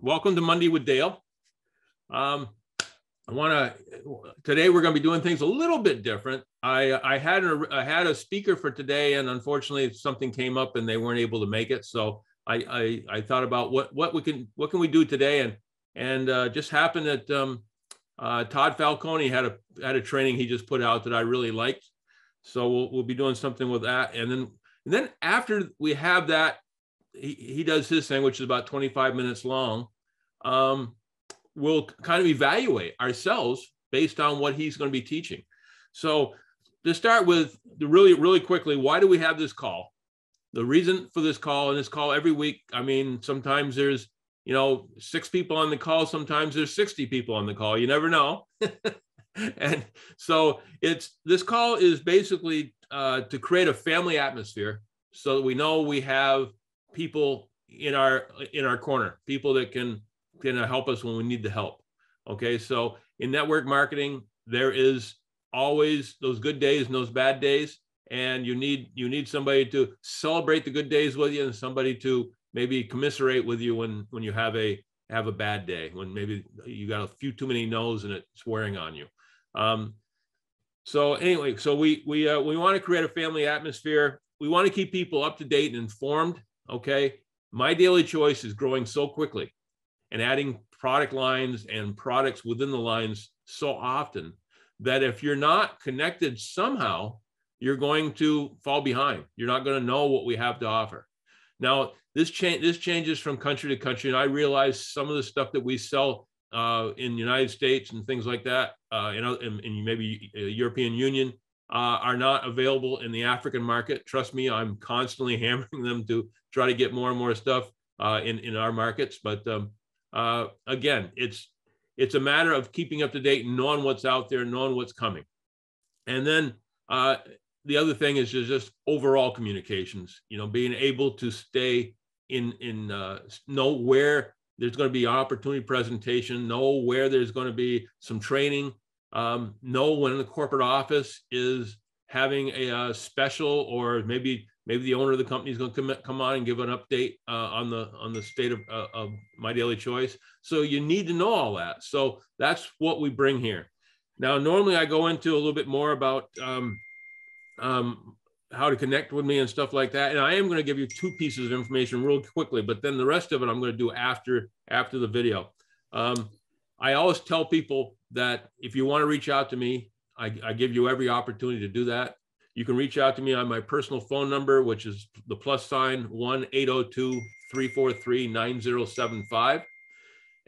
welcome to Monday with Dale. Today we're going to be doing things a little bit different. I had a speaker for today, and unfortunately something came up and they weren't able to make it. So I thought about what can we do today, and just happened that Todd Falcone had a training he just put out that I really liked. So we'll be doing something with that, and then after we have that, he does his thing, which is about 25 minutes long. We'll kind of evaluate ourselves based on what he's going to be teaching. So to start with, really quickly, why do we have this call? The reason for this call, and this call every week, I mean, sometimes there's 6 people on the call, sometimes there's 60 people on the call, you never know. And so this call is basically to create a family atmosphere so that we know we have people in our corner, people that can help us when we need the help. Okay, so in network marketing, there is always those good days and those bad days, and you need somebody to celebrate the good days with you, and somebody to maybe commiserate with you when you have a bad day, when maybe you got a few too many no's and it's wearing on you. So anyway, so we want to create a family atmosphere. We want to keep people up to date and informed. Okay, My Daily Choice is growing so quickly and adding product lines and products within the lines so often that if you're not connected somehow, you're going to fall behind. You're not going to know what we have to offer. Now, this changes from country to country, and I realize some of the stuff that we sell in the United States and things like that, in maybe European Union, are not available in the African market. Trust me, I'm constantly hammering them to try to get more and more stuff in our markets. But again, it's a matter of keeping up to date and knowing what's out there, knowing what's coming. And then the other thing is just overall communications, being able to stay know where there's going to be opportunity presentation, know where there's going to be some training, know when the corporate office is having a special, or maybe the owner of the company is going to come on and give an update on the state of My Daily Choice. So you need to know all that. So that's what we bring here. Now, normally I go into a little bit more about how to connect with me and stuff like that. And I am going to give you 2 pieces of information real quickly, but then the rest of it I'm going to do after the video. I always tell people that if you want to reach out to me, I give you every opportunity to do that. You can reach out to me on my personal phone number, which is the +sign 1-802-343-9075.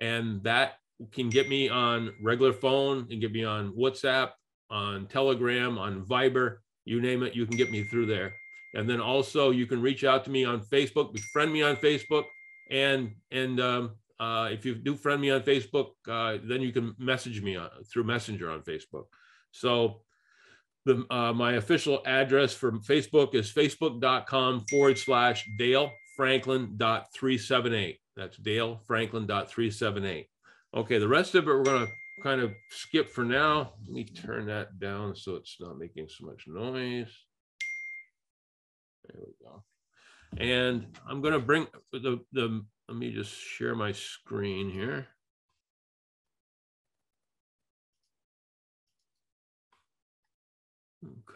And that can get me on regular phone and get me on WhatsApp, on Telegram, on Viber, you name it, you can get me through there. And then also you can reach out to me on Facebook, befriend me on Facebook. And if you do friend me on Facebook, then you can message me through Messenger on Facebook. So my official address for Facebook is facebook.com/DaleFranklin.378. That's DaleFranklin.378. Okay, the rest of it we're going to kind of skip for now. Let me turn that down so it's not making so much noise. There we go. And I'm going to bring let me just share my screen here.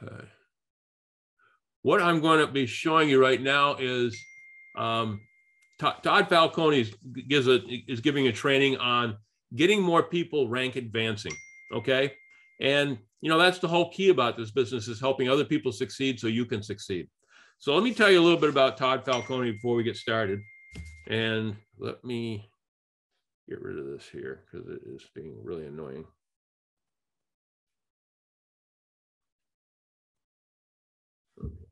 Okay. What I'm going to be showing you right now is Todd Falcone is giving a training on getting more people rank advancing. Okay. And, that's the whole key about this business, is helping other people succeed so you can succeed. So let me tell you a little bit about Todd Falcone before we get started. And let me get rid of this here because it is being really annoying. Okay.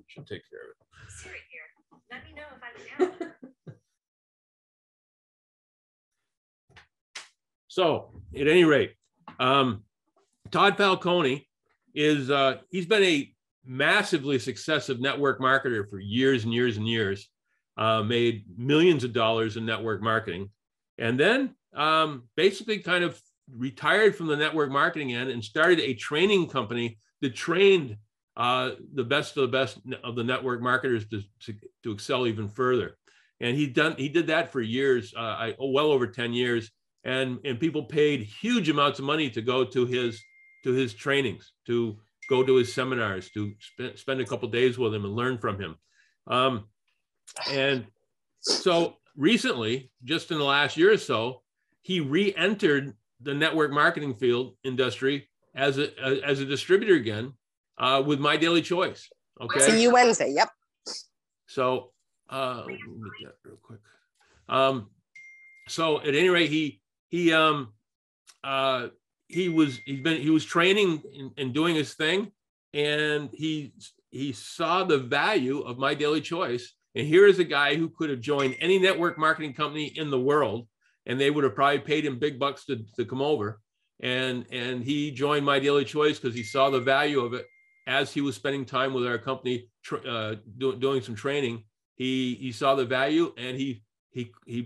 Should take care of it. Siri here. Let me know if I'm down. So at any rate, Todd Falcone he's been a massively successful network marketer for years and years and years, made millions of dollars in network marketing, and then basically kind of retired from the network marketing end and started a training company that trained the best of the network marketers to excel even further. And he did that for years, well over 10 years. And people paid huge amounts of money to go to his trainings, to go to his seminars, to spend a couple of days with him and learn from him. And so recently, just in the last year or so, he re-entered the network marketing field industry as a distributor again, with My Daily Choice. Okay. See you Wednesday. Yep. So let me get that real quick. So at any rate, he was training and doing his thing, and he saw the value of My Daily Choice. And here is a guy who could have joined any network marketing company in the world, and they would have probably paid him big bucks to come over. And he joined My Daily Choice because he saw the value of it as he was spending time with our company, doing some training. He saw the value, and he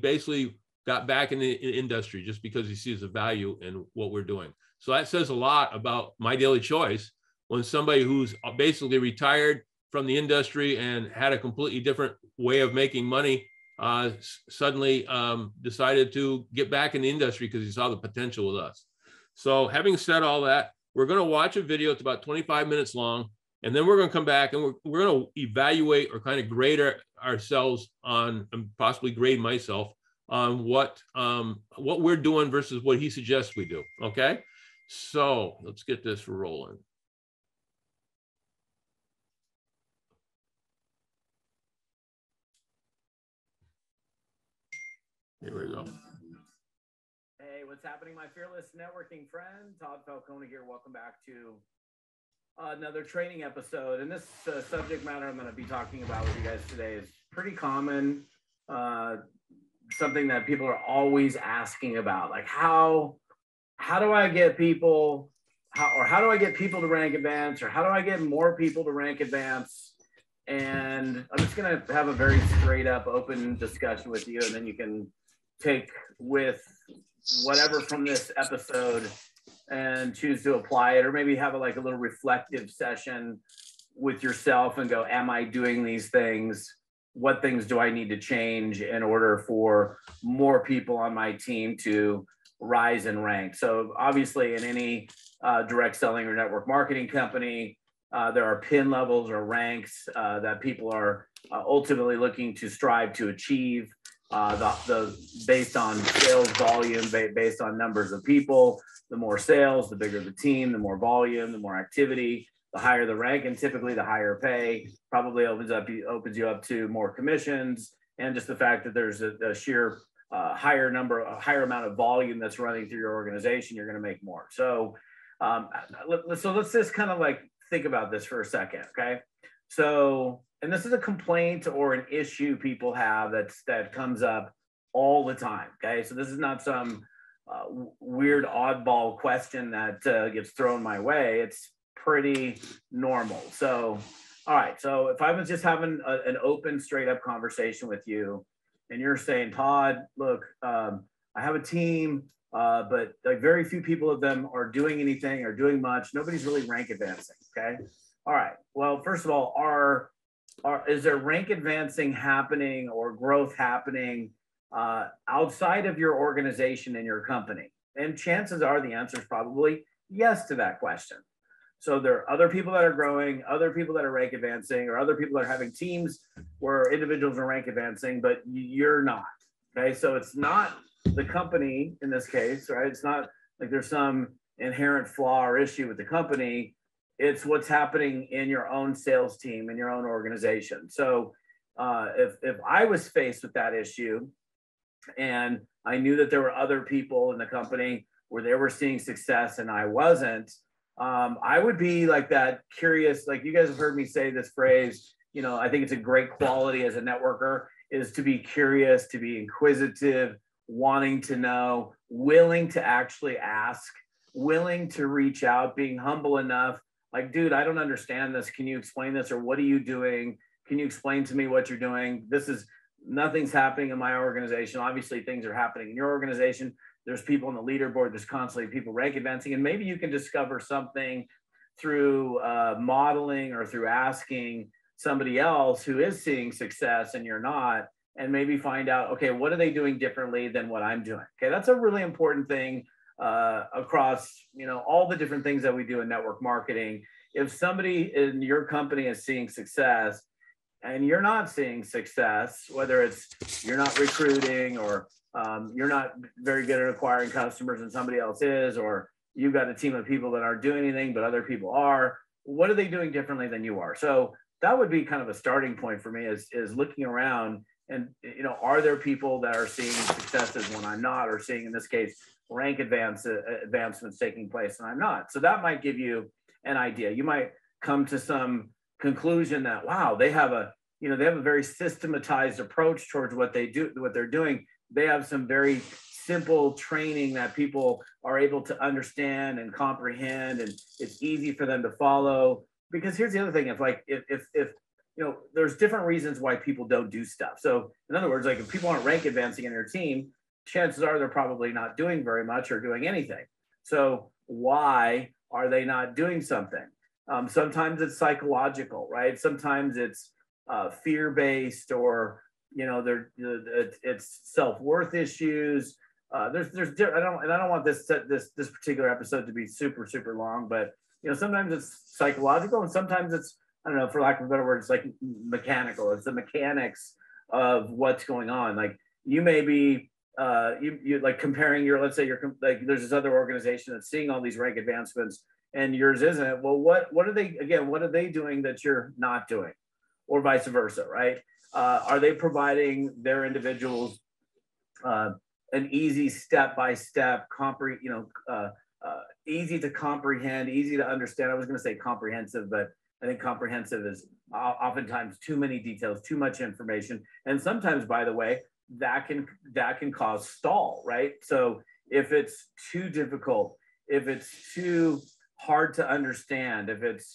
basically got back in the industry just because he sees the value in what we're doing. So that says a lot about My Daily Choice, when somebody who's basically retired from the industry and had a completely different way of making money suddenly decided to get back in the industry because he saw the potential with us. So having said all that, we're going to watch a video. It's about 25 minutes long. And then we're going to come back and we're going to evaluate or kind of grade ourselves on, and possibly grade myself on what we're doing versus what he suggests we do. Okay. So let's get this rolling. Here we go. Hey, what's happening, my fearless networking friend? Todd Falcone here. Welcome back to another training episode. And this subject matter I'm going to be talking about with you guys today is pretty common, something that people are always asking about. Like, how do I get people, how do I get people to rank advance, or how do I get more people to rank advance? And I'm just going to have a very straight up open discussion with you, and then you can take with whatever from this episode and choose to apply it, or maybe have a little reflective session with yourself and go, am I doing these things? What things do I need to change in order for more people on my team to rise and rank? So obviously in any direct selling or network marketing company, there are pin levels or ranks that people are ultimately looking to strive to achieve. Based on sales volume, based on numbers of people. The more sales, the bigger the team, the more volume, the more activity, the higher the rank, and typically the higher pay. Probably opens you up to more commissions, and just the fact that there's a sheer higher amount of volume that's running through your organization, you're going to make more. So let's just kind of think about this for a second, okay? So, and this is a complaint or an issue people have that comes up all the time, okay? So this is not some weird oddball question that gets thrown my way. It's pretty normal. So, all right. So if I was just having an open, straight up conversation with you, and you're saying, Todd, look, I have a team, but very few people of them are doing anything or doing much. Nobody's really rank advancing, okay? All right. Well, first of all, is there rank advancing happening or growth happening outside of your organization and your company? And chances are the answer is probably yes to that question. So there are other people that are growing, other people that are rank advancing, or other people that are having teams where individuals are rank advancing, but you're not. Okay. So it's not the company in this case, right? It's not like there's some inherent flaw or issue with the company. It's what's happening in your own sales team, in your own organization. So if I was faced with that issue and I knew that there were other people in the company where they were seeing success and I wasn't, I would be like that curious, like you guys have heard me say this phrase, I think it's a great quality as a networker is to be curious, to be inquisitive, wanting to know, willing to actually ask, willing to reach out, being humble enough. Like, dude, I don't understand this. Can you explain this? Or what are you doing? Can you explain to me what you're doing? Nothing's happening in my organization. Obviously, things are happening in your organization. There's people on the leaderboard. There's constantly people rank advancing. And maybe you can discover something through modeling or through asking somebody else who is seeing success and you're not. and maybe find out, okay, what are they doing differently than what I'm doing? Okay, that's a really important thing across, all the different things that we do in network marketing. If somebody in your company is seeing success and you're not seeing success, whether it's you're not recruiting or you're not very good at acquiring customers and somebody else is, or you've got a team of people that aren't doing anything, but other people are, what are they doing differently than you are? So that would be kind of a starting point for me is looking around and, are there people that are seeing successes when I'm not, or seeing, in this case, rank advancements taking place and I'm not? So that might give you an idea. You might come to some conclusion that, wow, they have a very systematized approach towards what they're doing. They have some very simple training that people are able to understand and comprehend, and it's easy for them to follow. Because here's the other thing: if there's different reasons why people don't do stuff. So in other words, like if people aren't rank advancing in your team, chances are they're probably not doing very much or doing anything. So why are they not doing something? Sometimes it's psychological, right? Sometimes it's fear-based, or it's self-worth issues. I don't want this particular episode to be super long, but sometimes it's psychological, and sometimes it's, I don't know, for lack of a better word, it's like mechanical. It's the mechanics of what's going on. Like you may be you like comparing let's say you're like, there's this other organization that's seeing all these rank advancements and yours isn't. Well, what are they doing that you're not doing, or vice versa, right? Are they providing their individuals an easy step-by-step, easy to comprehend, easy to understand? I was going to say comprehensive, but I think comprehensive is oftentimes too many details, too much information, and sometimes, by the way, that can cause stall, right? So if it's too difficult, if it's too hard to understand, if it's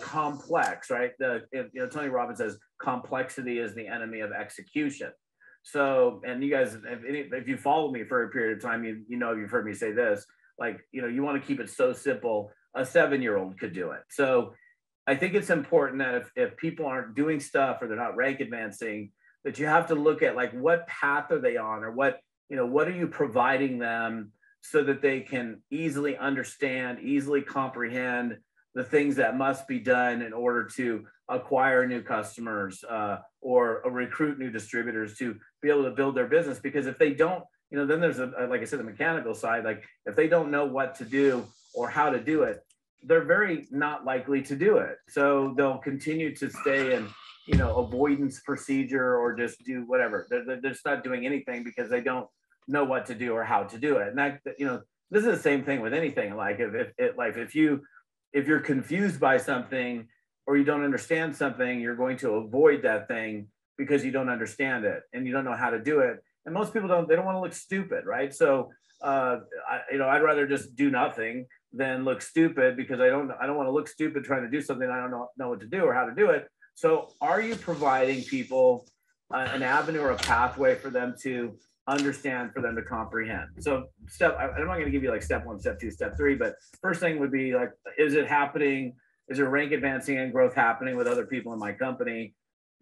complex, right? Tony Robbins says complexity is the enemy of execution. So, and you guys, if you follow me for a period of time, you've heard me say this, like, you want to keep it so simple, a 7-year-old could do it. So I think it's important that if people aren't doing stuff or they're not rank advancing, that you have to look at like what path are they on, or what are you providing them so that they can easily understand, easily comprehend the things that must be done in order to acquire new customers or recruit new distributors to be able to build their business. Because if they don't, then there's like I said, the mechanical side. Like if they don't know what to do or how to do it, they're very not likely to do it. So they'll continue to stay in avoidance procedure, or just do whatever. They're just not doing anything because they don't know what to do or how to do it. And that, this is the same thing with anything. Like if you're confused by something or you don't understand something, you're going to avoid that thing because you don't understand it and you don't know how to do it. And most people don't want to look stupid, right? So I'd rather just do nothing than look stupid, because I don't want to look stupid trying to do something I don't know what to do or how to do it. So are you providing people an avenue or a pathway for them to understand, for them to comprehend? So I'm not going to give you like step 1, step 2, step 3, but first thing would be like, is it happening? Is there rank advancing and growth happening with other people in my company?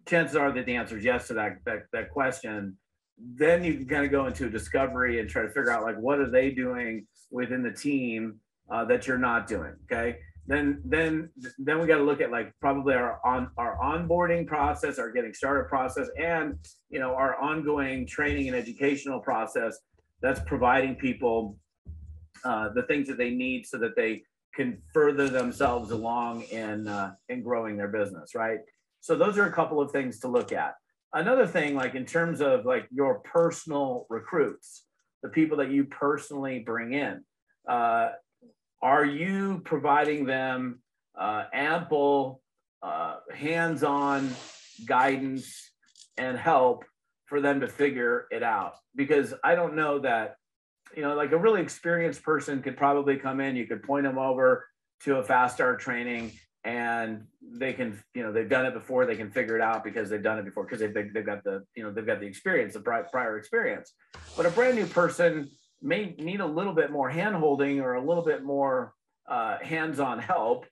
Chances are that the answer is yes to that question. Then you can kind of go into a discovery and try to figure out like, what are they doing within the team that you're not doing? Okay. Then we got to look at like probably our onboarding process, our getting started process, and our ongoing training and educational process that's providing people the things that they need so that they can further themselves along in growing their business, right? So those are a couple of things to look at. Another thing, like in terms of like your personal recruits, the people that you personally bring in, are you providing them ample hands-on guidance and help for them to figure it out? Because I don't know that, like a really experienced person could probably come in, you could point them over to a fast start training and they can, they've done it before, they can figure it out because they've done it before, because they've got the, they've got the experience, the prior experience. But a brand new person may need a little bit more hand-holding or a little bit more hands-on help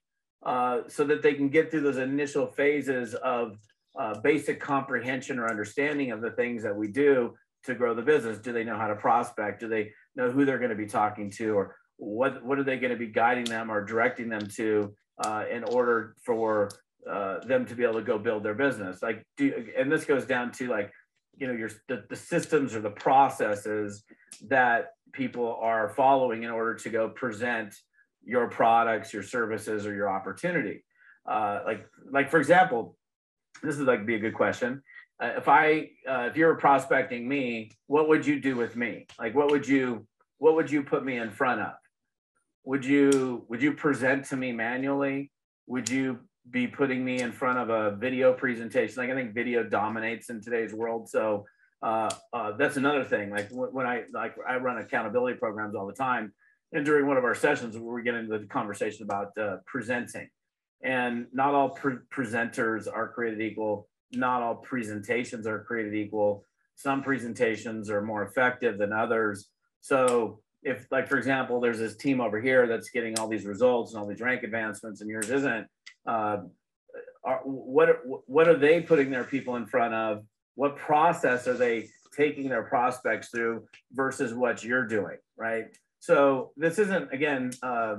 so that they can get through those initial phases of basic comprehension or understanding of the things that we do to grow the business? Do they know how to prospect? Do they know who they're going to be talking to, or what are they going to be guiding them or directing them to in order for them to be able to go build their business? Like, and this goes down to like, the systems or the processes that people are following in order to go present your products, your services, or your opportunity. Like for example, this is like be a good question. If you were prospecting me, what would you do with me? Like, what would you put me in front of? Would you present to me manually? Would you be putting me in front of a video presentation? Like, I think video dominates in today's world. So that's another thing. Like when I run accountability programs all the time, and during one of our sessions, we're getting into the conversation about presenting. And not all presenters are created equal. Not all presentations are created equal. Some presentations are more effective than others. So if, like, for example, there's this team over here that's getting all these results and all these rank advancements and yours isn't, what are they putting their people in front of? What process are they taking their prospects through versus what you're doing, right? So this isn't, again, I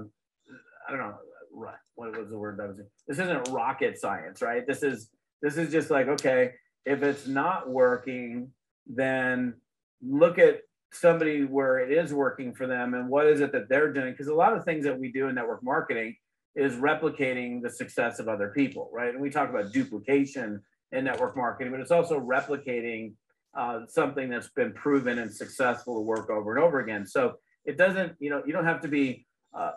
don't know, what was the word that was? This isn't rocket science, right? This is just like, okay, if it's not working, then look at somebody where it is working for them and what is it that they're doing? Because a lot of things that we do in network marketing is replicating the success of other people, right? And we talk about duplication in network marketing, but it's also replicating something that's been proven and successful to work over and over again. So it doesn't, you don't have to be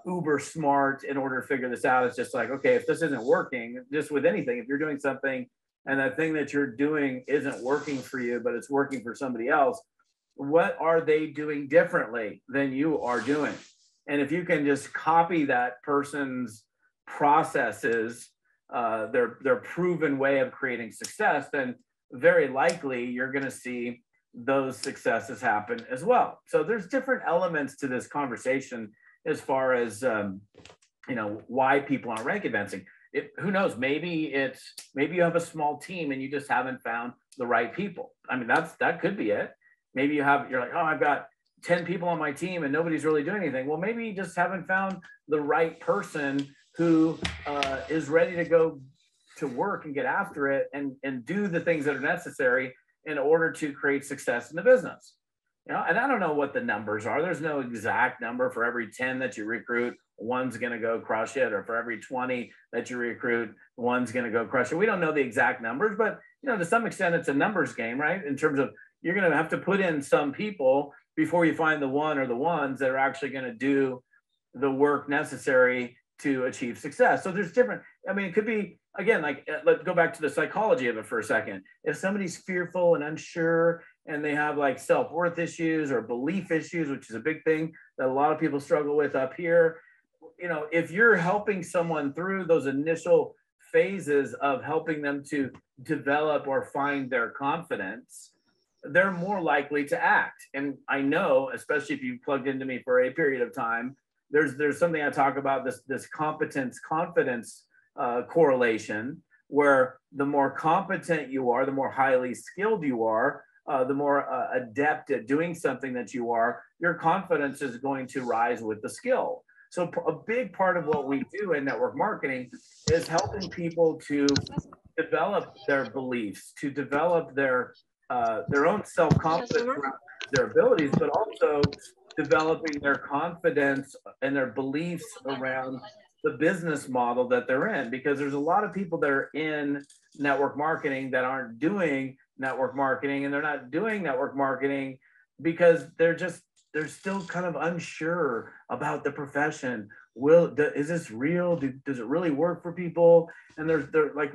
uber smart in order to figure this out. It's just like, okay, if this isn't working, just with anything, if you're doing something and that thing that you're doing isn't working for you, but it's working for somebody else, what are they doing differently than you are doing? And if you can just copy that person's processes, their proven way of creating success, then very likely you're going to see those successes happen as well. So there's different elements to this conversation as far as why people aren't rank advancing. Who knows? Maybe you have a small team and you just haven't found the right people. I mean, that could be it. Maybe you're like, oh, I've got 10 people on my team and nobody's really doing anything. Well, maybe you just haven't found the right person who is ready to go to work and get after it and do the things that are necessary in order to create success in the business. And I don't know what the numbers are. There's no exact number. For every 10 that you recruit, one's going to go crush it, or for every 20 that you recruit, one's going to go crush it. We don't know the exact numbers, but to some extent it's a numbers game, right? In terms of, you're going to have to put in some people before you find the one or the ones that are actually going to do the work necessary to achieve success. So there's different, it could be, again, like, let's go back to the psychology of it for a second. If somebody's fearful and unsure and they have like self-worth issues or belief issues, which is a big thing that a lot of people struggle with up here, if you're helping someone through those initial phases of helping them to develop or find their confidence, they're more likely to act. And I know, especially if you've plugged into me for a period of time, there's something I talk about, this competence confidence correlation, where the more competent you are, the more highly skilled you are, the more adept at doing something that you are, your confidence is going to rise with the skill. So a big part of what we do in network marketing is helping people to develop their beliefs, to develop their own self-confidence around their abilities, but also developing their confidence and their beliefs around the business model that they're in. Because there's a lot of people that are in network marketing that aren't doing network marketing, and they're not doing network marketing because they're still kind of unsure about the profession. Is this real? Does it really work for people? And they're like,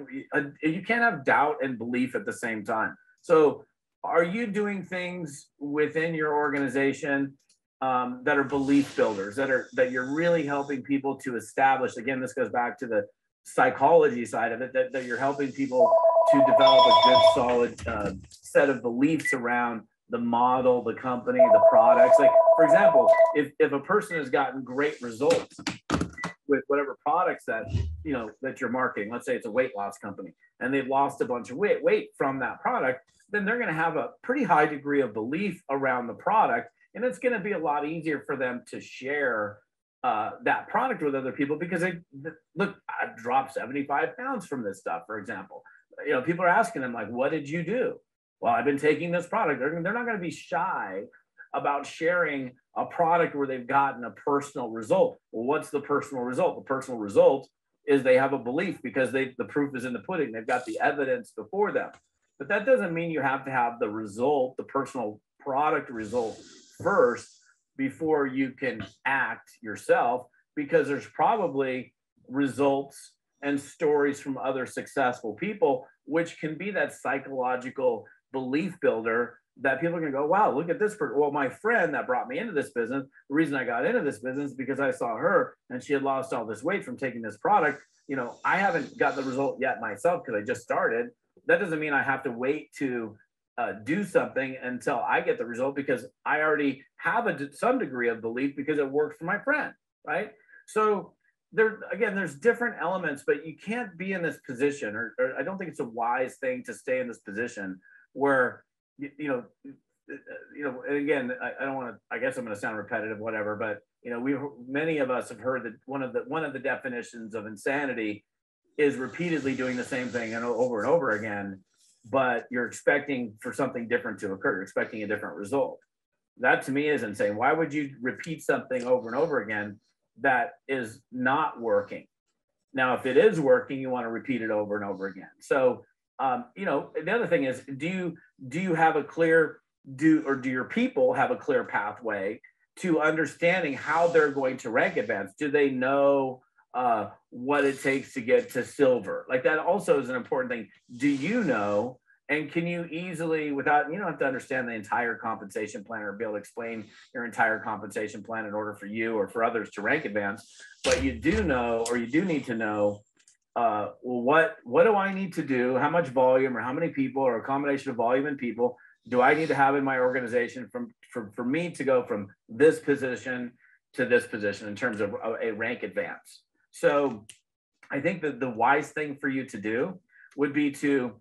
you can't have doubt and belief at the same time. So are you doing things within your organization that are belief builders, that you're really helping people to establish? Again, this goes back to the psychology side of it, that you're helping people to develop a good, solid set of beliefs around the model, the company, the products. Like, for example, if a person has gotten great results with whatever products that, you know, that you're marketing. Let's say it's a weight loss company and they've lost a bunch of weight from that product, then they're going to have a pretty high degree of belief around the product. And it's going to be a lot easier for them to share that product with other people because they look, I've dropped 75 pounds from this stuff, for example. You know, people are asking them like, what did you do? Well, I've been taking this product. They're not going to be shy about sharing a product where they've gotten a personal result. Well, what's the personal result? The personal result is they have a belief because the proof is in the pudding. They've got the evidence before them. But that doesn't mean you have to have the result, the personal product result first before you can act yourself, because there's probably results and stories from other successful people, which can be that psychological belief builder that people can go, wow, look at this person. Well, my friend that brought me into this business, the reason I got into this business is because I saw her and she had lost all this weight from taking this product. You know, I haven't got the result yet myself because I just started. That doesn't mean I have to wait to do something until I get the result, because I already have some degree of belief because it worked for my friend, right? So there's different elements, but you can't be in this position, or I don't think it's a wise thing to stay in this position where, you know, and again, I don't want to, I guess I'm going to sound repetitive, whatever, but, you know, many of us have heard that one of the definitions of insanity is repeatedly doing the same thing and over again, but you're expecting for something different to occur. You're expecting a different result. That to me is insane. Why would you repeat something over and over again that is not working? Now, if it is working, you want to repeat it over and over again. So, you know, the other thing is, do you have a clear, do your people have a clear pathway to understanding how they're going to rank advance? Do they know what it takes to get to silver? Like, that also is an important thing. Do you know, and can you easily, without, you don't have to understand the entire compensation plan or be able to explain your entire compensation plan in order for you or for others to rank advance, but you do know, or you do need to know, well, what do I need to do? How much volume or how many people or a combination of volume and people do I need to have in my organization for me to go from this position to this position in terms of a rank advance? So I think that the wise thing for you to do would be to,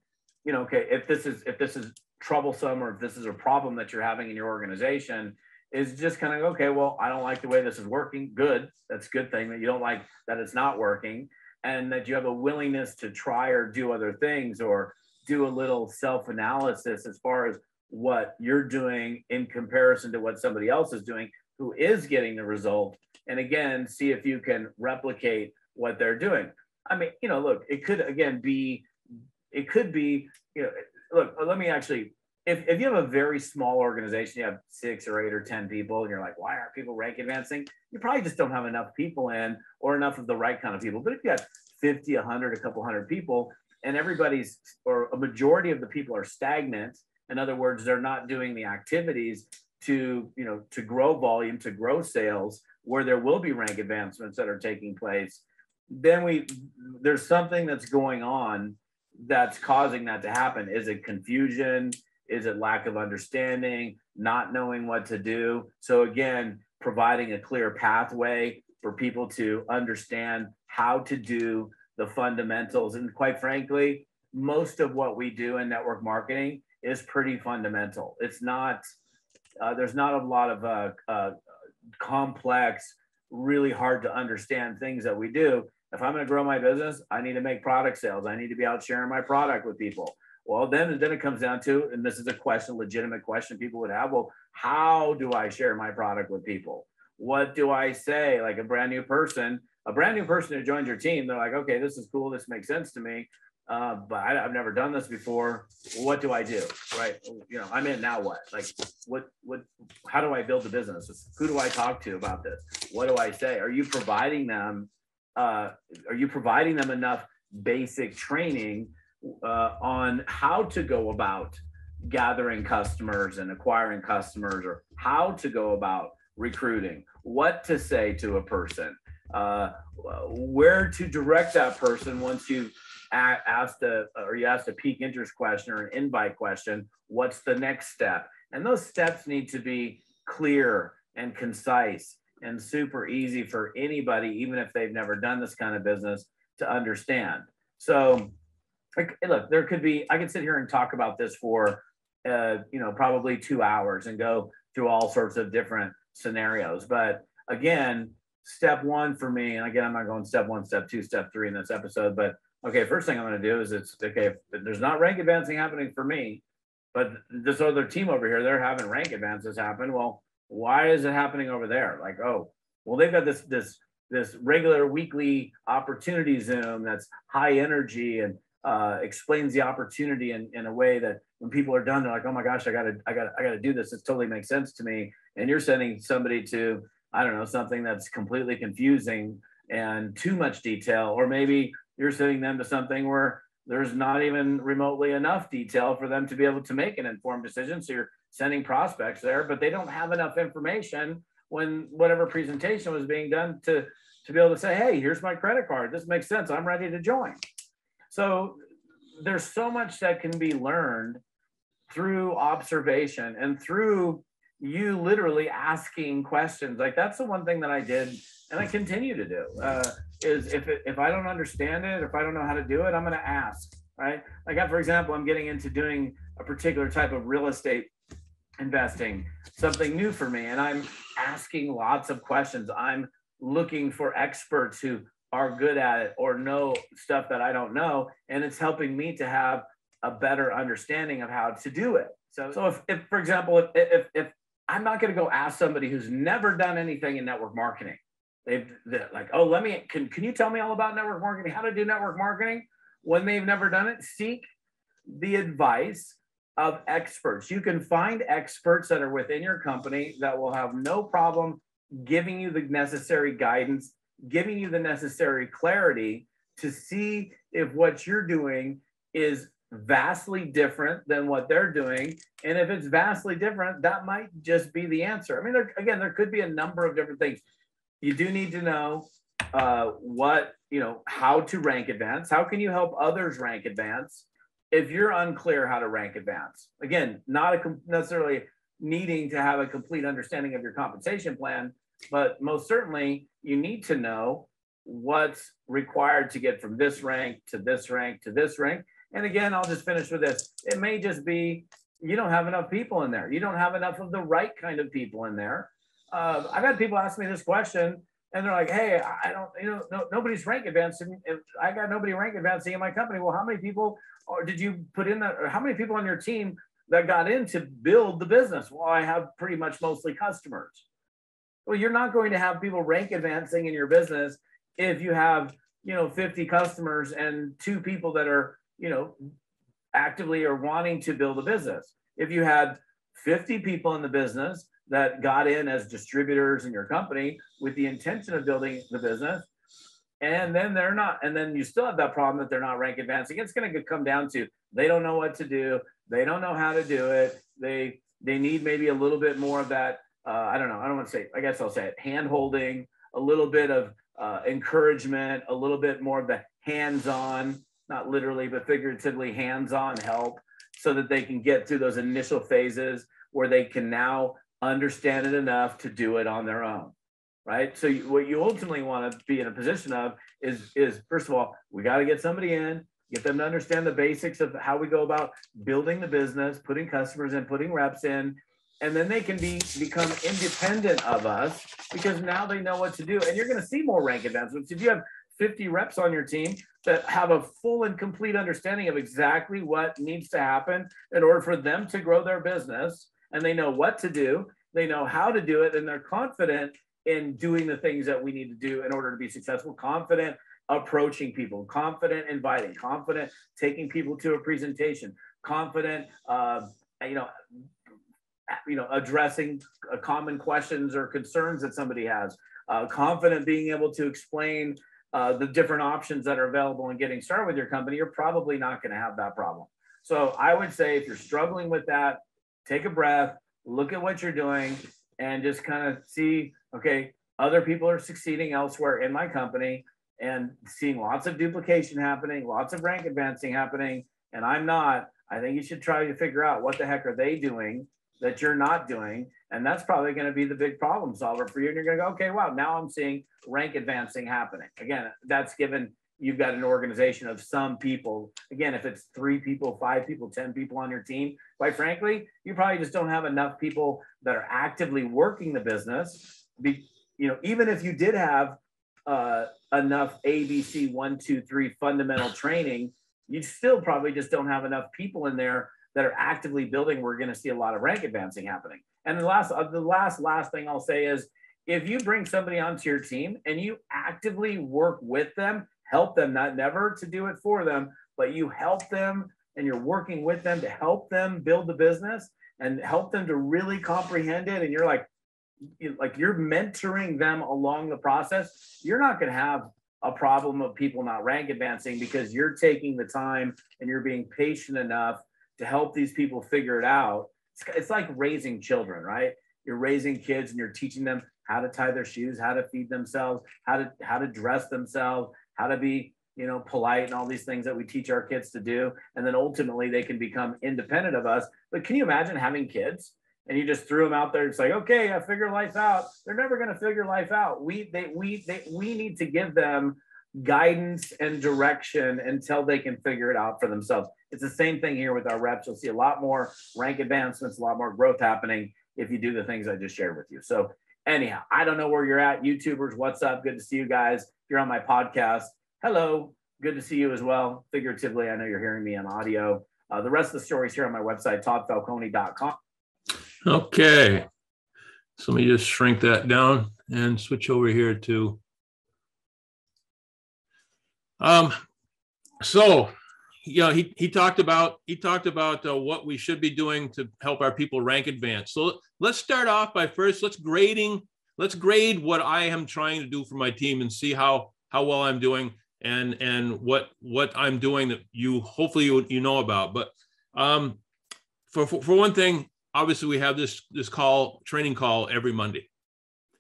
you know, okay, if this is troublesome, or if this is a problem that you're having in your organization, is just kind of, okay, well, I don't like the way this is working. Good. That's a good thing that you don't like that it's not working, and that you have a willingness to try or do other things, or do a little self-analysis as far as what you're doing in comparison to what somebody else is doing who is getting the result. And again, see if you can replicate what they're doing. I mean, you know, look, it could be, you know, look, let me actually, if you have a very small organization, you have 6 or 8 or 10 people, and you're like, why aren't people rank advancing? You probably just don't have enough people in, or enough of the right kind of people. But if you got 50, 100, a couple hundred people, and everybody's, or a majority of the people are stagnant, in other words, they're not doing the activities to, you know, to grow volume, to grow sales, where there will be rank advancements that are taking place, then there's something that's going on that's causing that to happen. Is it confusion? Is it lack of understanding, not knowing what to do? So again, providing a clear pathway for people to understand how to do the fundamentals. And quite frankly, most of what we do in network marketing is pretty fundamental. It's not, there's not a lot of complex, really hard to understand things that we do. If I'm going to grow my business, I need to make product sales. I need to be out sharing my product with people. Well, then it comes down to, and this is a question, legitimate question people would have, well, how do I share my product with people? What do I say? Like a brand new person who joins your team, they're like, okay, this is cool. This makes sense to me. But I've never done this before. What do I do? Right. You know, I'm in, now what? Like, how do I build a business? Who do I talk to about this? What do I say? Are you providing them enough basic training on how to go about gathering customers and acquiring customers, or how to go about recruiting, what to say to a person, where to direct that person once you've asked a peak interest question or an invite question, what's the next step? And those steps need to be clear and concise and super easy for anybody, even if they've never done this kind of business, to understand. So look, there could be, I could sit here and talk about this for, probably 2 hours and go through all sorts of different scenarios. But again, step one for me, and again, I'm not going step one, step two, step three in this episode, but okay, first thing I'm going to do is if there's not rank advancing happening for me, but this other team over here, they're having rank advances happen. Well, why is it happening over there? Like, oh, well, they've got this regular weekly opportunity Zoom that's high energy and explains the opportunity in a way that when people are done, they're like, oh my gosh, I gotta do this. It totally makes sense to me. And you're sending somebody to, I don't know, something that's completely confusing and too much detail, or maybe you're sending them to something where there's not even remotely enough detail for them to be able to make an informed decision. So you're sending prospects there, but they don't have enough information when whatever presentation was being done to be able to say, hey, here's my credit card. This makes sense. I'm ready to join. So there's so much that can be learned through observation and through you literally asking questions. Like, that's the one thing that I did and I continue to do is if I don't understand it, if I don't know how to do it, I'm going to ask, right? Like, for example, I'm getting into doing a particular type of real estate investing, something new for me, and I'm asking lots of questions. I'm looking for experts who are good at it or know stuff that I don't know, and it's helping me to have a better understanding of how to do it. So if for example, if I'm not going to go ask somebody who's never done anything in network marketing, they're like, oh, can you tell me all about network marketing, how to do network marketing? When they've never done it, seek the advice of experts. You can find experts that are within your company that will have no problem giving you the necessary guidance, giving you the necessary clarity to see if what you're doing is vastly different than what they're doing. And if it's vastly different, that might just be the answer. I mean, there could be a number of different things. You do need to know how to rank advance. How can you help others rank advance? If you're unclear how to rank advance, again, not necessarily needing to have a complete understanding of your compensation plan, but most certainly you need to know what's required to get from this rank to this rank to this rank. And again, I'll just finish with this. It may just be you don't have enough people in there. You don't have enough of the right kind of people in there. I've had people ask me this question and they're like, hey, I don't, nobody's rank advancing. I got nobody rank advancing in my company. Well, how many people did you put in that? Or how many people on your team that got in to build the business? Well, I have pretty much mostly customers. Well, you're not going to have people rank advancing in your business if you have, 50 customers and 2 people that are, actively or wanting to build a business. If you had 50 people in the business that got in as distributors in your company with the intention of building the business, and then they're not, and then you still have that problem that they're not rank advancing, it's going to come down to they don't know what to do, they don't know how to do it, they need maybe a little bit more of that, I don't want to say, I guess I'll say it, hand holding, a little bit of encouragement, a little bit more of the hands-on, not literally, but figuratively hands-on help so that they can get through those initial phases where they can now understand it enough to do it on their own, right? So what you ultimately want to be in a position of is first of all, we got to get somebody in, get them to understand the basics of how we go about building the business, putting customers in, putting reps in, and then they can become independent of us because now they know what to do. And you're going to see more rank advancements. If you have 50 reps on your team that have a full and complete understanding of exactly what needs to happen in order for them to grow their business, and they know what to do, they know how to do it, and they're confident in doing the things that we need to do in order to be successful, confident approaching people, confident inviting, confident taking people to a presentation, confident addressing common questions or concerns that somebody has, confident being able to explain the different options that are available in getting started with your company. You're probably not going to have that problem. So I would say if you're struggling with that, take a breath, look at what you're doing, and just kind of see, okay, other people are succeeding elsewhere in my company and seeing lots of duplication happening, lots of rank advancing happening, and I'm not. I think you should try to figure out what the heck are they doing that you're not doing. And that's probably going to be the big problem solver for you. And you're going to go, okay, wow, now I'm seeing rank advancing happening. Again, that's given you've got an organization of some people. Again, if it's 3 people, 5 people, 10 people on your team, quite frankly, you probably just don't have enough people that are actively working the business. Even if you did have enough ABC 1, 2, 3 fundamental training, you still probably just don't have enough people in there that are actively building. We're going to see a lot of rank advancing happening. And the last thing I'll say is, if you bring somebody onto your team and you actively work with them, help them, not never to do it for them, but you help them and you're working with them to help them build the business and help them to really comprehend it. And you're like you're mentoring them along the process. You're not going to have a problem of people not rank advancing, because you're taking the time and you're being patient enough to help these people figure it out. It's like raising children, right? You're raising kids and you're teaching them how to tie their shoes, how to feed themselves, how to dress themselves, how to be, polite, and all these things that we teach our kids to do. And then ultimately they can become independent of us. But can you imagine having kids and you just threw them out there? It's like, okay, I figure life out. They're never going to figure life out. We need to give them guidance and direction until they can figure it out for themselves. It's the same thing here with our reps. You'll see a lot more rank advancements, a lot more growth happening if you do the things I just shared with you. So anyhow, I don't know where you're at. YouTubers, what's up? Good to see you guys. If you're on my podcast, hello. Good to see you as well. Figuratively, I know you're hearing me on audio. The rest of the stories here on my website, toddfalcone.com. Okay. So let me just shrink that down and switch over here to he talked about what we should be doing to help our people rank advance. So let's start off by let's grade what I am trying to do for my team and see how well I'm doing and what I'm doing that hopefully you know about. But for one thing, obviously we have this training call every Monday,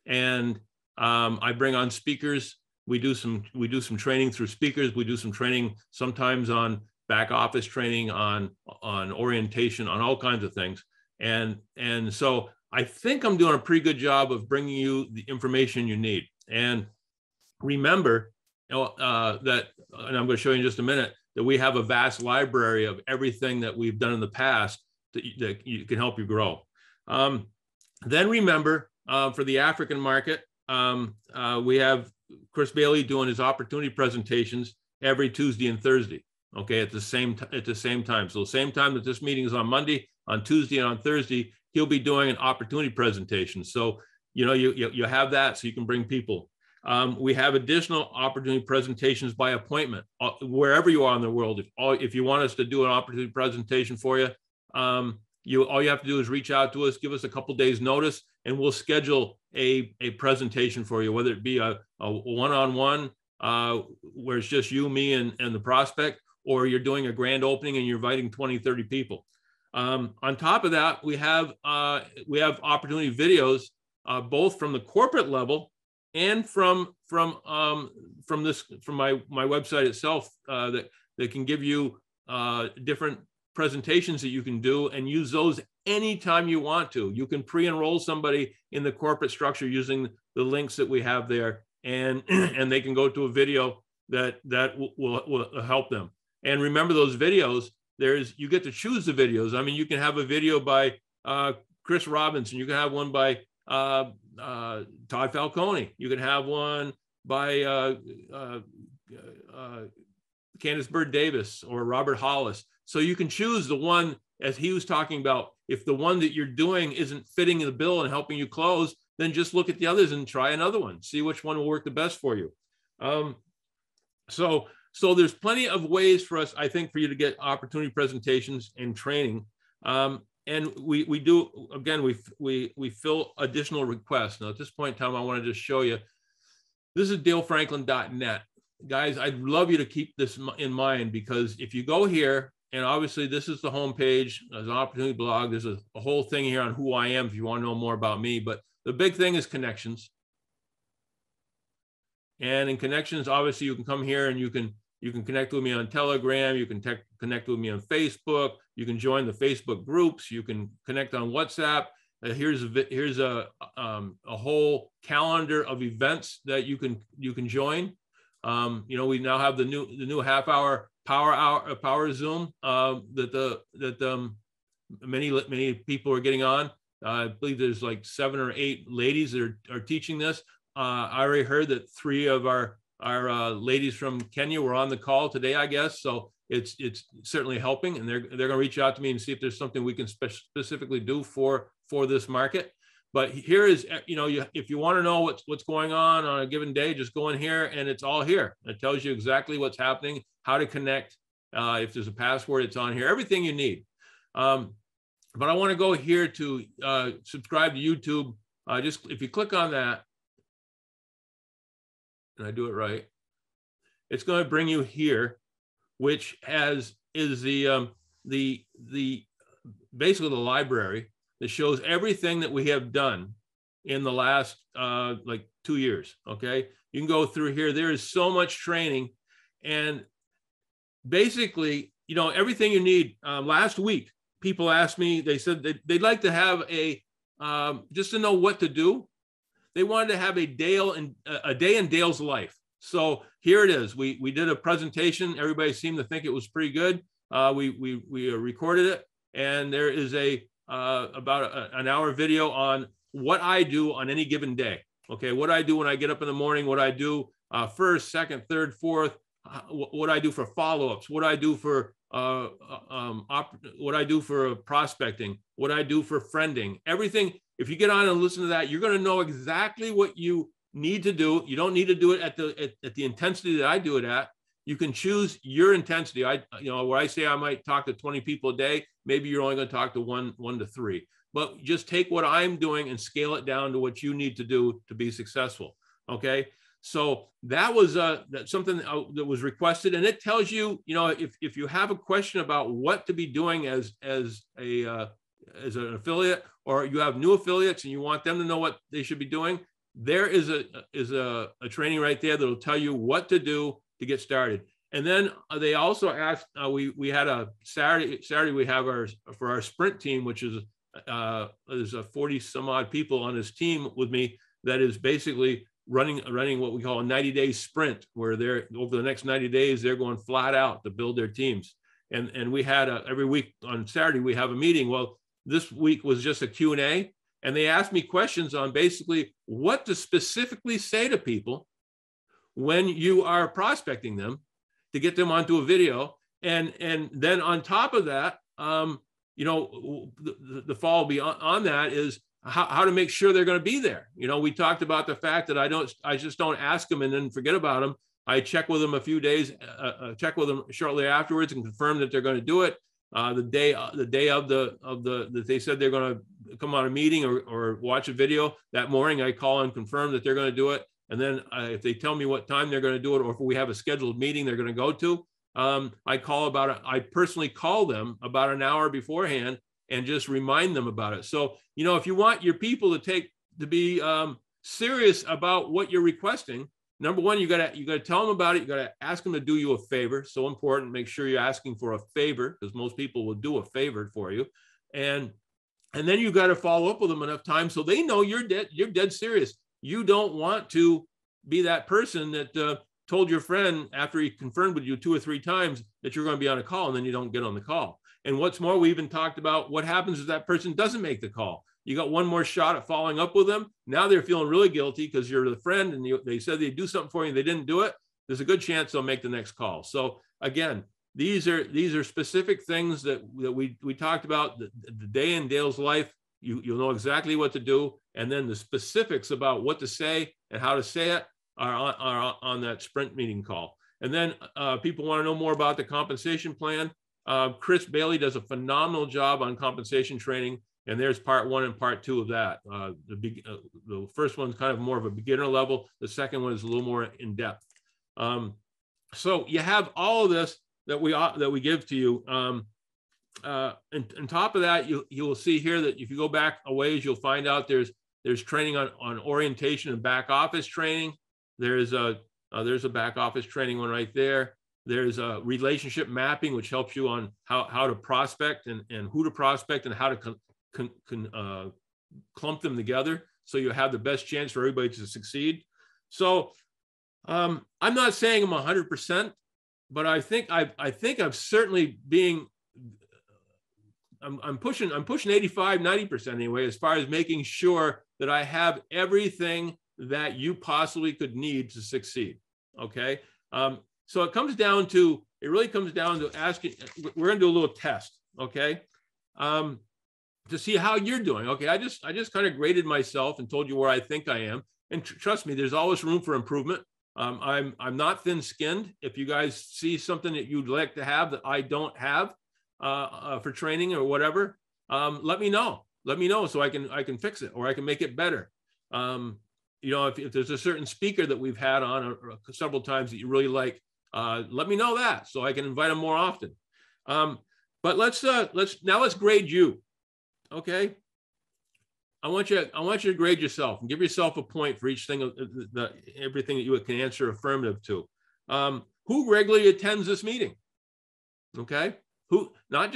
and I bring on speakers. We do some training through speakers. We do some training sometimes on back office training, on orientation, on all kinds of things. And so I think I'm doing a pretty good job of bringing you the information you need. And remember that, and I'm going to show you in just a minute, that we have a vast library of everything that we've done in the past that you can help you grow. Then remember, for the African market, we have Chris Bailey doing his opportunity presentations every Tuesday and Thursday. Okay, at the same time. So the same time that this meeting is on Monday, on Tuesday and on Thursday, he'll be doing an opportunity presentation. So you have that, so you can bring people. We have additional opportunity presentations by appointment wherever you are in the world. If you want us to do an opportunity presentation for you, all you have to do is reach out to us, give us a couple days notice, and we'll schedule a presentation for you, whether it be a one-on-one where it's just you, me, and the prospect, or you're doing a grand opening and you're inviting 20, 30 people. On top of that, we have opportunity videos, both from the corporate level and from my website itself, that can give you different presentations that you can do and use those anytime you want to. You can pre-enroll somebody in the corporate structure using the links that we have there, and they can go to a video that will help them. And remember, those videos, you get to choose the videos. I mean, you can have a video by Chris Robinson. You can have one by Todd Falcone. You can have one by Candace Bird Davis or Robert Hollis. So you can choose the one, as he was talking about. If the one that you're doing isn't fitting the bill and helping you close, then just look at the others and try another one. See which one will work the best for you. So there's plenty of ways for us, I think, for you to get opportunity presentations and training. And we do, again, we fill additional requests. Now, at this point in time, I want to just show you, this is dalefranklin.net. Guys, I'd love you to keep this in mind, because if you go here, and obviously this is the homepage, there's an opportunity blog, there's a whole thing here on who I am if you want to know more about me, but the big thing is connections. And in connections, obviously you can come here and you can connect with me on Telegram, you can connect with me on Facebook, You can join the Facebook groups. You can connect on WhatsApp. Here's a whole calendar of events that you can join. You know, we now have the new half-hour power Zoom that many people are getting on. I believe there's like 7 or 8 ladies that are teaching this. I already heard that 3 of our ladies from Kenya were on the call today, I guess. So it's certainly helping, and they're going to reach out to me and see if there's something we can specifically do for this market. But here is, you know, if you want to know what's going on a given day, just go in here and it's all here. It tells you exactly what's happening, how to connect. If there's a password, it's on here, everything you need. But I want to go here to subscribe to YouTube. Just if you click on that, and I do it right, it's going to bring you here, which is the basically the library that shows everything that we have done in the last like 2 years. Okay, you can go through here. There is so much training, and basically, you know, everything you need. Last week, people asked me. They said they'd like to have a just to know what to do. They wanted to have a day in Dale's life. So here it is. We did a presentation. Everybody seemed to think it was pretty good. We recorded it, and there is about an hour video on what I do on any given day. Okay, what I do when I get up in the morning, what I do first, second, third, fourth, what I do for follow-ups, what I do for what I do for prospecting, what I do for friending, everything. If you get on and listen to that, you're going to know exactly what you need to do. You don't need to do it at the intensity that I do it at. You can choose your intensity. You know, where I say I might talk to 20 people a day, maybe you're only going to talk to one to 3. But just take what I'm doing and scale it down to what you need to do to be successful. Okay. So that was something that was requested, and it tells you, you know, if you have a question about what to be doing as an affiliate, or you have new affiliates and you want them to know what they should be doing, there is a training right there that will tell you what to do to get started. And then they also asked, we had a Saturday we have for our sprint team, which is there's 40 some odd people on this team with me that is basically running what we call a 90-day sprint, where they're over the next 90 days, they're going flat out to build their teams. And we had every week on Saturday, we have a meeting. Well, this week was just a Q&A, and they asked me questions on basically what to specifically say to people when you are prospecting them to get them onto a video. And then on top of that, you know, the follow beyond that is how to make sure they're going to be there. You know, we talked about the fact that I just don't ask them and then forget about them. I check with them a few days, check with them shortly afterwards and confirm that they're going to do it. The day of that they said they're going to come on a meeting or watch a video, that morning I call and confirm that they're going to do it. And then if they tell me what time they're going to do it, or if we have a scheduled meeting they're going to go to, I personally call them about an hour beforehand and just remind them about it. So, you know, if you want your people to be serious about what you're requesting, number one, you got to tell them about it. You got to ask them to do you a favor. So important. Make sure you're asking for a favor, because most people will do a favor for you. And then you got to follow up with them enough time so they know you're dead serious. You don't want to be that person that told your friend after he confirmed with you 2 or 3 times that you're going to be on a call, and then you don't get on the call. And what's more, we even talked about what happens if that person doesn't make the call. You got one more shot at following up with them. Now they're feeling really guilty because you're the friend and they said they'd do something for you and they didn't do it. There's a good chance they'll make the next call. So again, these are specific things that we talked about. The day in Dale's life, you'll know exactly what to do. And then the specifics about what to say and how to say it are on that sprint meeting call. And then people want to know more about the compensation plan. Chris Bailey does a phenomenal job on compensation training. And there's part 1 and part 2 of that. The first one's kind of more of a beginner level. The second one is a little more in depth. So you have all of this that we give to you. And on top of that, you will see here that if you go back a ways, you'll find out there's training on orientation and back office training. There's a back office training one right there. There's a relationship mapping, which helps you on how to prospect and who to prospect and how to clump them together so you have the best chance for everybody to succeed. So I'm not saying I'm 100%, but I think I'm certainly being, I'm pushing 85, 90% anyway, as far as making sure that I have everything that you possibly could need to succeed. Okay. So it really comes down to asking, we're going to do a little test. Okay. To see how you're doing. Okay. I just kind of graded myself and told you where I think I am. And trust me, there's always room for improvement. I'm not thin-skinned. If you guys see something that you'd like to have that I don't have for training or whatever, let me know. Let me know so I can fix it or I can make it better. You know, if there's a certain speaker that we've had on several times that you really like, let me know that so I can invite them more often. But let's grade you. Okay. I want you to grade yourself and give yourself a point for each thing, everything that you can answer affirmative to. Who regularly attends this meeting? Okay. Who, not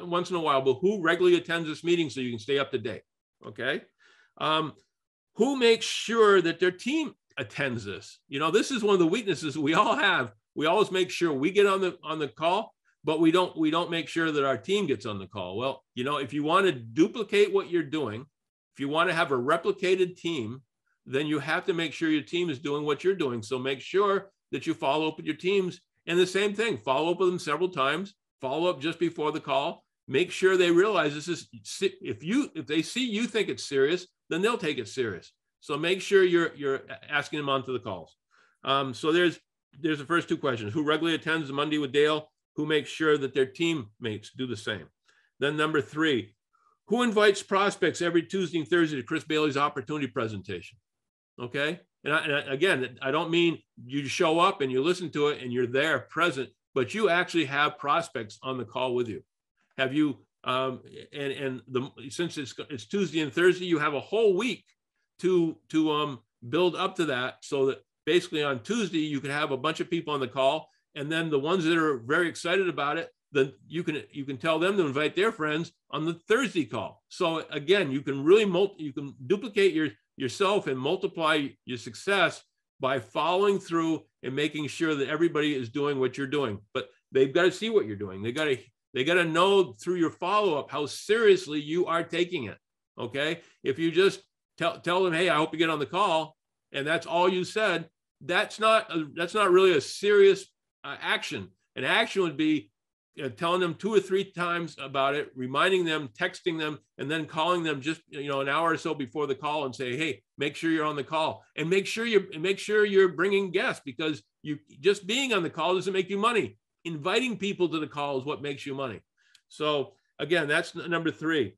once in a while, but who regularly attends this meeting so you can stay up to date. Okay. Who makes sure that their team attends this? You know, this is one of the weaknesses we all have. We always make sure we get on the call, but we don't make sure that our team gets on the call. Well, you know, if you want to duplicate what you're doing, if you want to have a replicated team, then you have to make sure your team is doing what you're doing. So make sure that you follow up with your teams, and the same thing, follow up with them several times, follow up just before the call, make sure they realize this is, if they see you think it's serious, then they'll take it serious. So make sure you're asking them onto the calls. So there's the first two questions. Who regularly attends the Monday with Dale? Who makes sure that their teammates do the same? Then number 3, who invites prospects every Tuesday and Thursday to Chris Bailey's opportunity presentation? Okay. And again, I don't mean you show up and you listen to it and you're there present, but you actually have prospects on the call with you. Have you, since it's Tuesday and Thursday, you have a whole week to build up to that, so that basically on Tuesday, you can have a bunch of people on the call. And then the ones that are very excited about it, then you can tell them to invite their friends on the Thursday call. So again, you can really duplicate yourself and multiply your success by following through and making sure that everybody is doing what you're doing. But they've got to see what you're doing. They got to know through your follow-up how seriously you are taking it. Okay. If you just tell them, hey, I hope you get on the call, and that's all you said, that's not really a serious action. An action would be telling them 2 or 3 times about it, reminding them, texting them, and then calling them just an hour or so before the call and say, hey, make sure you're on the call, and make sure you're bringing guests, because you just being on the call doesn't make you money. Inviting people to the call is what makes you money. So again, that's number 3.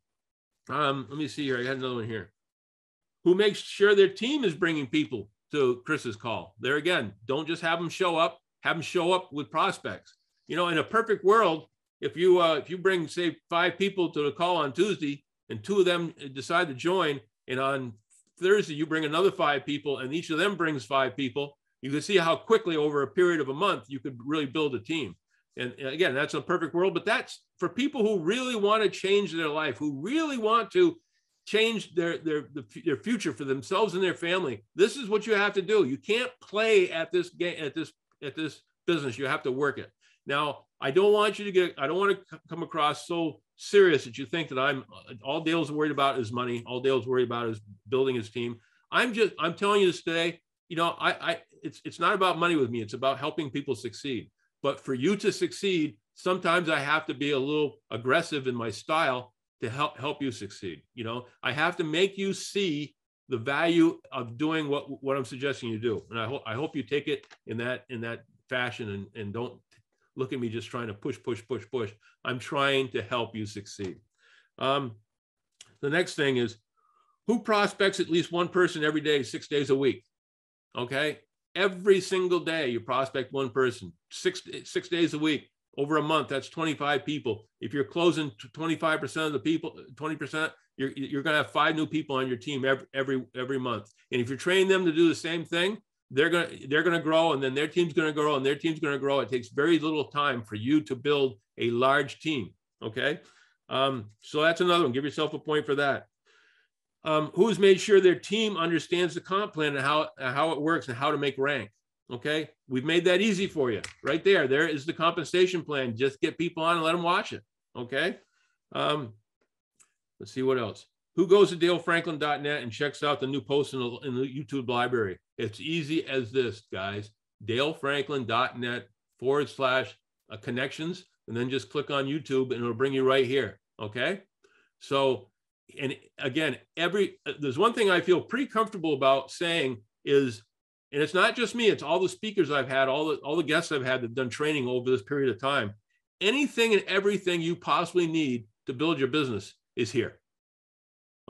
Let me see here. I got another one here. Who makes sure their team is bringing people to Chris's call? There again, don't just have them show up. Have them show up with prospects. In a perfect world, if you bring, say, 5 people to the call on Tuesday and 2 of them decide to join, and on Thursday you bring another 5 people and each of them brings 5 people, you can see how quickly over a period of a month you could really build a team. And again, that's a perfect world, but that's for people who really want to change their life, who really want to change their future for themselves and their family. This is what you have to do. You can't play at this game, at this business. You have to work it. Now, I don't want to come across so serious that you think that all Dale's worried about is money. All Dale's worried about is building his team. I'm telling you this today, it's not about money with me. It's about helping people succeed. But for you to succeed, sometimes I have to be a little aggressive in my style to help you succeed. I have to make you see the value of doing what I'm suggesting you do. And I hope you take it in that fashion and don't look at me just trying to push. I'm trying to help you succeed. The next thing is, who prospects at least one person every day, 6 days a week? Okay. Every single day you prospect one person, 6 days a week, over a month, that's 25 people. If you're closing 25% of the people, 20%, you're going to have 5 new people on your team every month. And if you train them to do the same thing, they're gonna grow, and then their team's gonna grow, and their team's gonna grow. It takes very little time for you to build a large team. Okay, so that's another one. Give yourself a point for that. Who's made sure their team understands the comp plan and how it works and how to make rank. Okay, we've made that easy for you right there. There is the compensation plan. Just get people on and let them watch it. Okay, let's see what else. Who goes to dalefranklin.net and checks out the new posts in the YouTube library? It's easy as this, guys. dalefranklin.net/connections, and then just click on YouTube and it'll bring you right here. Okay, so. And again, there's one thing I feel pretty comfortable about saying is, and it's not just me, it's all the speakers I've had, all the guests I've had that have done training over this period of time. Anything and everything you possibly need to build your business is here.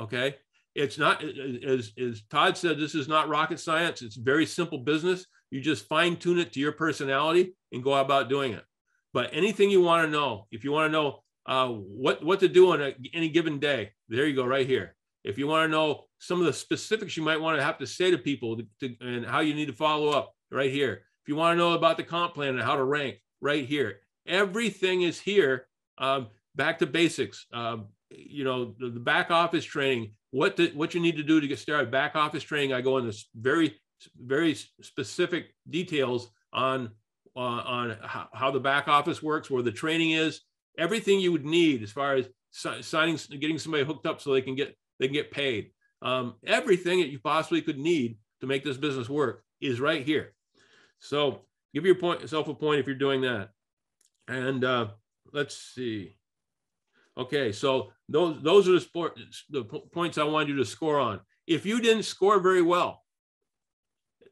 Okay. It's not, as Todd said, this is not rocket science. It's very simple business. You just fine tune it to your personality and go about doing it. But anything you want to know, if you want to know, what to do on any given day, there you go, right here. If you want to know some of the specifics you might want to have to say to people and how you need to follow up, right here. If you want to know about the comp plan and how to rank, right here. Everything is here. Back to basics. You know, the back office training, what you need to do to get started. Back office training, I go into very, very specific details on how the back office works, where the training is. Everything you would need as far as getting somebody hooked up so they can get paid. Everything that you possibly could need to make this business work is right here. So give yourself a point if you're doing that. And let's see. Okay, so those are the points I wanted you to score on. If you didn't score very well,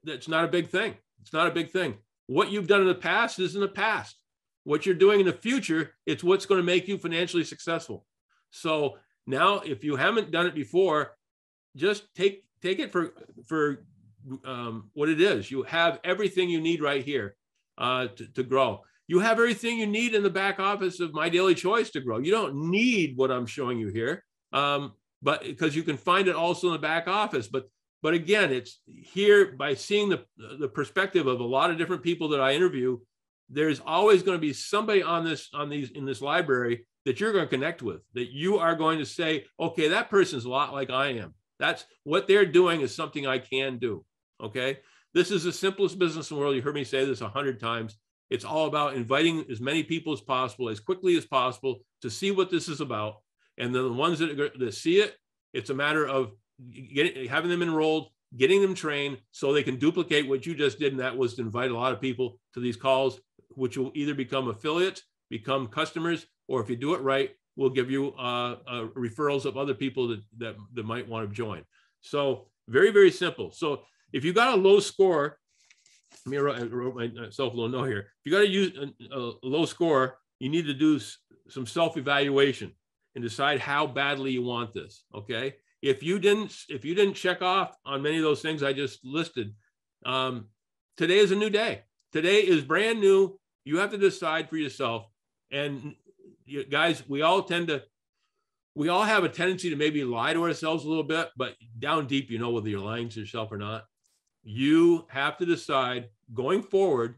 that's not a big thing. It's not a big thing. What you've done in the past is in the past. What you're doing in the future, it's what's going to make you financially successful. So now, if you haven't done it before, just take it for what it is. You have everything you need right here to grow. You have everything you need in the back office of My Daily Choice to grow. You don't need what I'm showing you here, but because you can find it also in the back office. But again, it's here by seeing the perspective of a lot of different people that I interview. There's always going to be somebody in this library that you're going to connect with, that you are going to say, okay, that person's a lot like I am. That's what they're doing is something I can do. Okay. This is the simplest business in the world. You heard me say this 100 times. It's all about inviting as many people as possible, as quickly as possible, to see what this is about. And then the ones that see it, it's a matter of having them enrolled, getting them trained so they can duplicate what you just did. And that was to invite a lot of people to these calls, which will either become affiliates, become customers, or if you do it right, we'll give you referrals of other people that might want to join. So very, very simple. So if you got a low score, I wrote myself a little note here. If you got to use a low score, you need to do some self-evaluation and decide how badly you want this. Okay. If you didn't check off on many of those things I just listed, today is a new day. Today is brand new. You have to decide for yourself. And you guys, we all have a tendency to maybe lie to ourselves a little bit, but down deep, you know whether you're lying to yourself or not. You have to decide going forward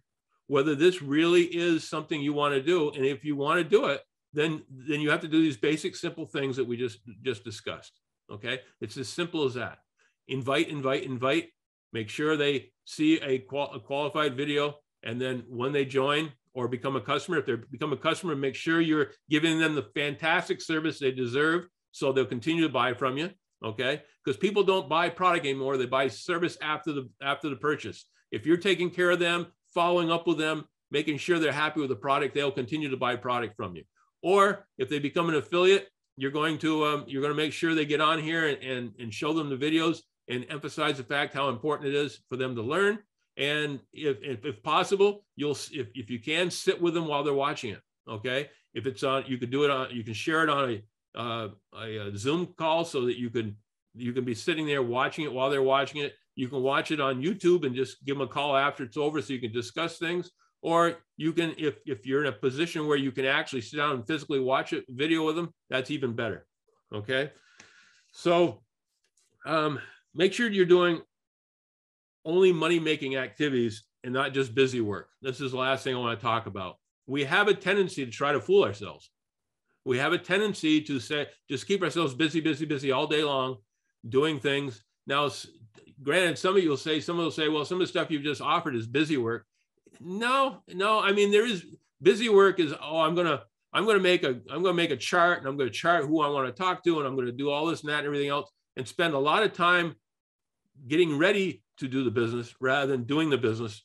whether this really is something you want to do. And if you want to do it, then you have to do these basic, simple things that we just discussed. Okay. It's as simple as that. Invite. Make sure they see a qualified video. And then when they join or become a customer, if they become a customer, make sure you're giving them the fantastic service they deserve so they'll continue to buy from you. Okay. Because people don't buy product anymore. They buy service after the purchase. If you're taking care of them, following up with them, making sure they're happy with the product, they'll continue to buy product from you. Or if they become an affiliate, you're going to make sure they get on here and show them the videos and emphasize the fact how important it is for them to learn. And if possible, if you can, sit with them while they're watching it. Okay. If it's on, you can share it on a Zoom call so that you can be sitting there watching it while they're watching it. You can watch it on YouTube and just give them a call after it's over so you can discuss things. Or you can, if you're in a position where you can actually sit down and physically watch a video with them, that's even better. Okay. So make sure you're doing only money-making activities and not just busy work. This is the last thing I want to talk about. We have a tendency to try to fool ourselves. We have a tendency to say, just keep ourselves busy, busy, busy all day long, doing things. Now, granted, some of you will say, well, some of the stuff you've just offered is busy work. No, I mean, there is busy work is, oh, I'm gonna make a chart, and I'm going to chart who I want to talk to, and I'm going to do all this and that and everything else, and spend a lot of time getting ready to do the business rather than doing the business.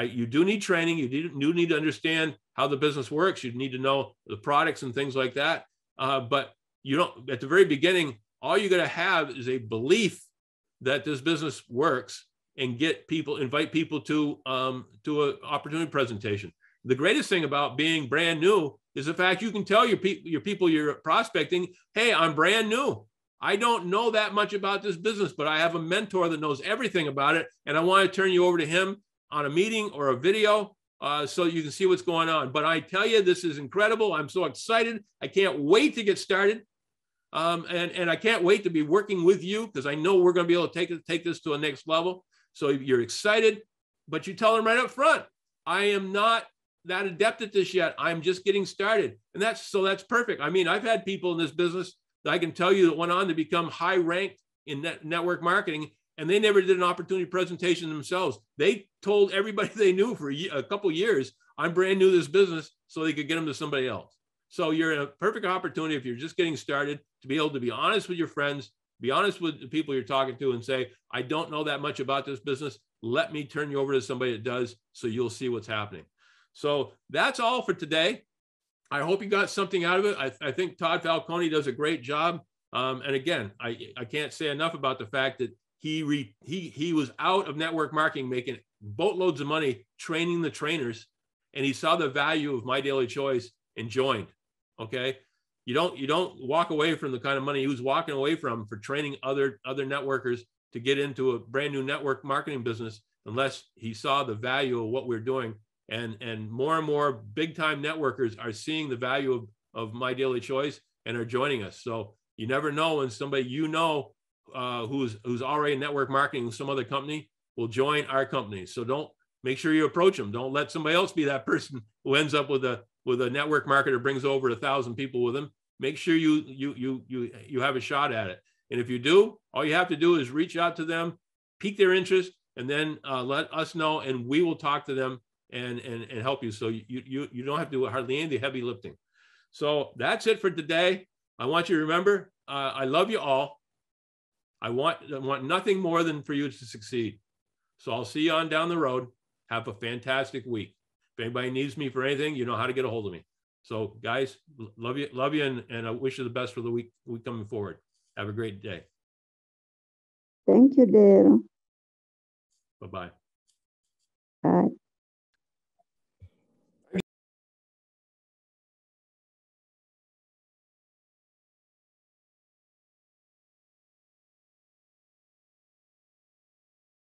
You do need training. You do need to understand how the business works. You need to know the products and things like that. But you don't, at the very beginning, all you got to have is a belief that this business works, and invite people to an opportunity presentation. The greatest thing about being brand new is the fact you can tell your people you're prospecting, hey, I'm brand new. I don't know that much about this business, but I have a mentor that knows everything about it, and I want to turn you over to him on a meeting or a video so you can see what's going on. But I tell you, this is incredible. I'm so excited. I can't wait to get started. And I can't wait to be working with you, because I know we're going to be able to take this to a next level. So you're excited, but you tell them right up front, I am not that adept at this yet. I'm just getting started. And that's perfect. I mean, I've had people in this business that I can tell you that went on to become high ranked in network marketing, and they never did an opportunity presentation themselves. They told everybody they knew for a couple of years, I'm brand new to this business, so they could get them to somebody else. So you're in a perfect opportunity, if you're just getting started, to be able to be honest with your friends, be honest with the people you're talking to, and say, I don't know that much about this business. Let me turn you over to somebody that does, so you'll see what's happening. So that's all for today. I hope you got something out of it. I think Todd Falcone does a great job. And again, I can't say enough about the fact that he was out of network marketing, making boatloads of money, training the trainers, and he saw the value of My Daily Choice and joined. Okay. You don't walk away from the kind of money he was walking away from for training other networkers to get into a brand new network marketing business, unless he saw the value of what we're doing. And more big time networkers are seeing the value of My Daily Choice and are joining us. So you never know when somebody who's already in network marketing with some other company will join our company. So make sure you approach them. Don't let somebody else be that person who ends up with a network marketer, brings over 1,000 people with them. Make sure you have a shot at it. And if you do, all you have to do is reach out to them, pique their interest, and then let us know, and we will talk to them and help you. So you don't have to do hardly any of the heavy lifting. So that's it for today. I want you to remember, I love you all. I want nothing more than for you to succeed. So I'll see you on down the road. Have a fantastic week. If anybody needs me for anything, you know how to get a hold of me. So guys, love you, and I wish you the best for the week coming forward. Have a great day. Thank you, Dale. Bye-bye. Bye.